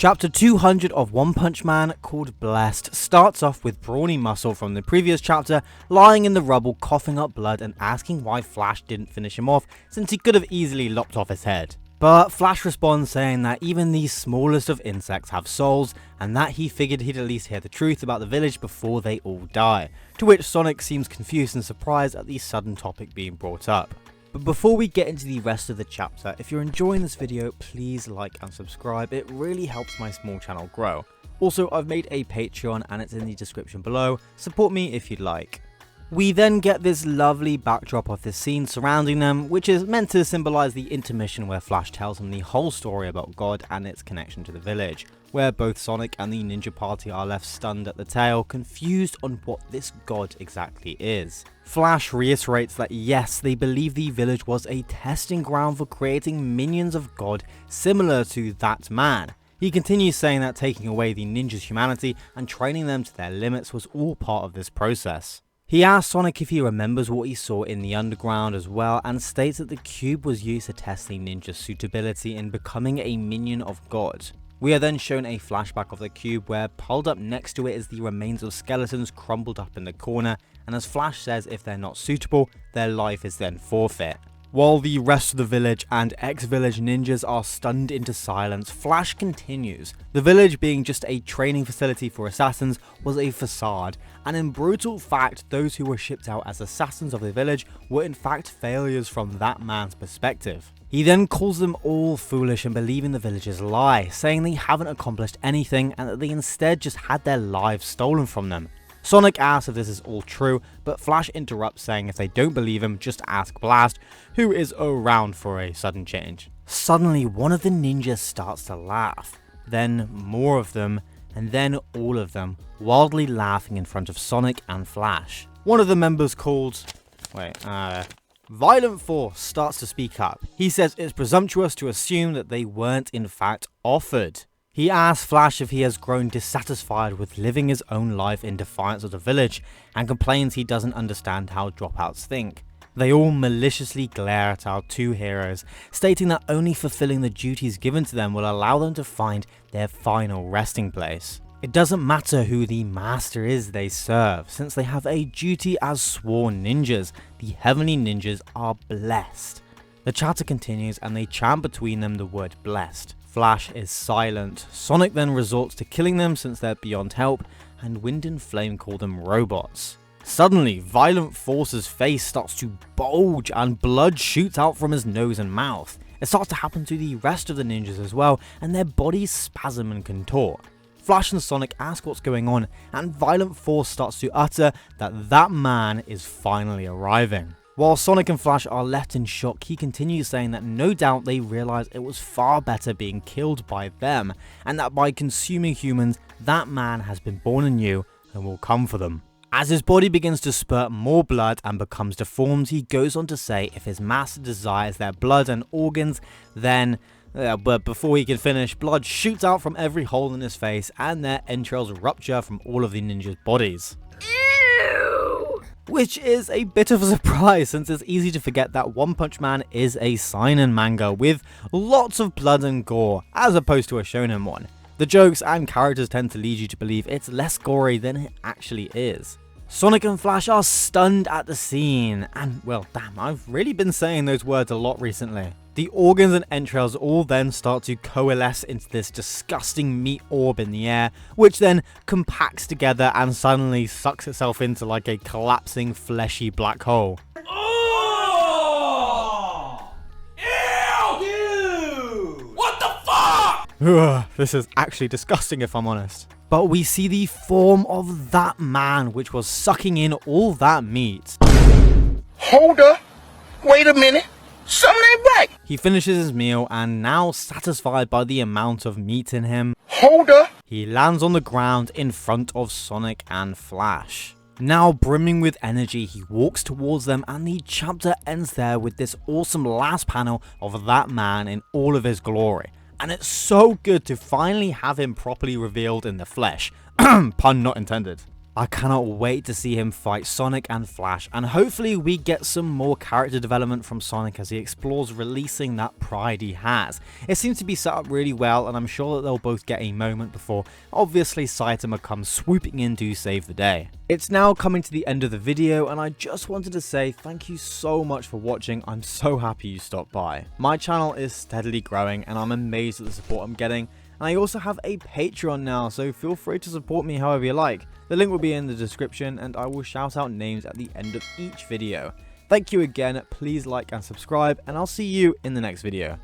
Chapter 200 of One Punch Man, called Blessed, starts off with Brawny Muscle from the previous chapter lying in the rubble coughing up blood and asking why Flash didn't finish him off since he could have easily lopped off his head. But Flash responds saying that even the smallest of insects have souls and that he figured he'd at least hear the truth about the village before they all die, to which Sonic seems confused and surprised at the sudden topic being brought up. But before we get into the rest of the chapter, if you're enjoying this video, please like and subscribe, it really helps my small channel grow. Also, I've made a Patreon and it's in the description below, support me if you'd like. We then get this lovely backdrop of this scene surrounding them, which is meant to symbolize the intermission where Flash tells them the whole story about God and its connection to the village, where both Sonic and the ninja party are left stunned at the tale, confused on what this God exactly is. Flash reiterates that yes, they believe the village was a testing ground for creating minions of God similar to that man. He continues saying that taking away the ninjas' humanity and training them to their limits was all part of this process. He asks Sonic if he remembers what he saw in the underground as well, and states that the cube was used to test the ninja's suitability in becoming a minion of God. We are then shown a flashback of the cube where piled up next to it is the remains of skeletons crumbled up in the corner, and as Flash says if they're not suitable, their life is then forfeit. While the rest of the village and ex-village ninjas are stunned into silence, Flash continues. The village being just a training facility for assassins was a facade, and in brutal fact, those who were shipped out as assassins of the village were in fact failures from that man's perspective. He then calls them all foolish and believing the village's lie, saying they haven't accomplished anything and that they instead just had their lives stolen from them. Sonic asks if this is all true, but Flash interrupts saying if they don't believe him, just ask Blast, who is around for a sudden change. Suddenly, one of the ninjas starts to laugh, then more of them, and then all of them, wildly laughing in front of Sonic and Flash. One of the members called... Violent Force starts to speak up. He says it's presumptuous to assume that they weren't in fact offered. He asks Flash if he has grown dissatisfied with living his own life in defiance of the village, and complains he doesn't understand how dropouts think. They all maliciously glare at our two heroes, stating that only fulfilling the duties given to them will allow them to find their final resting place. It doesn't matter who the master is they serve, since they have a duty as sworn ninjas. The heavenly ninjas are blessed. The chapter continues and they chant between them the word blessed. Flash is silent. Sonic then resorts to killing them since they're beyond help, and Wind and Flame call them robots. Suddenly, Violent Force's face starts to bulge and blood shoots out from his nose and mouth. It starts to happen to the rest of the ninjas as well, and their bodies spasm and contort. Flash and Sonic ask what's going on, and Violent Force starts to utter that that man is finally arriving. While Sonic and Flash are left in shock, he continues saying that no doubt they realize it was far better being killed by them, and that by consuming humans, that man has been born anew and will come for them. As his body begins to spurt more blood and becomes deformed, he goes on to say if his master desires their blood and organs, then... but before he can finish, blood shoots out from every hole in his face and their entrails rupture from all of the ninjas' bodies. Which is a bit of a surprise since it's easy to forget that One Punch Man is a seinen manga with lots of blood and gore as opposed to a shonen one. The jokes and characters tend to lead you to believe it's less gory than it actually is. Sonic and Flash are stunned at the scene, and well damn, I've really been saying those words a lot recently. The organs and entrails all then start to coalesce into this disgusting meat orb in the air, which then compacts together and suddenly sucks itself into like a collapsing fleshy black hole. Oh! Ew! What the fuck? This is actually disgusting if I'm honest. But we see the form of that man which was sucking in all that meat. Hold up. Wait a minute. Something ain't right. He finishes his meal and now satisfied by the amount of meat in him, Hold up. he lands on the ground in front of Sonic and Flash. Now brimming with energy, he walks towards them and the chapter ends there with this awesome last panel of that man in all of his glory. And it's so good to finally have him properly revealed in the flesh. Pun not intended. I cannot wait to see him fight Sonic and Flash, and hopefully we get some more character development from Sonic as he explores releasing that pride he has. It seems to be set up really well, and I'm sure that they'll both get a moment before obviously Saitama comes swooping in to save the day. It's now coming to the end of the video, and I just wanted to say thank you so much for watching. I'm so happy you stopped by. My channel is steadily growing and I'm amazed at the support I'm getting. And I also have a Patreon now, so feel free to support me however you like. The link will be in the description, and I will shout out names at the end of each video. Thank you again, please like and subscribe, and I'll see you in the next video.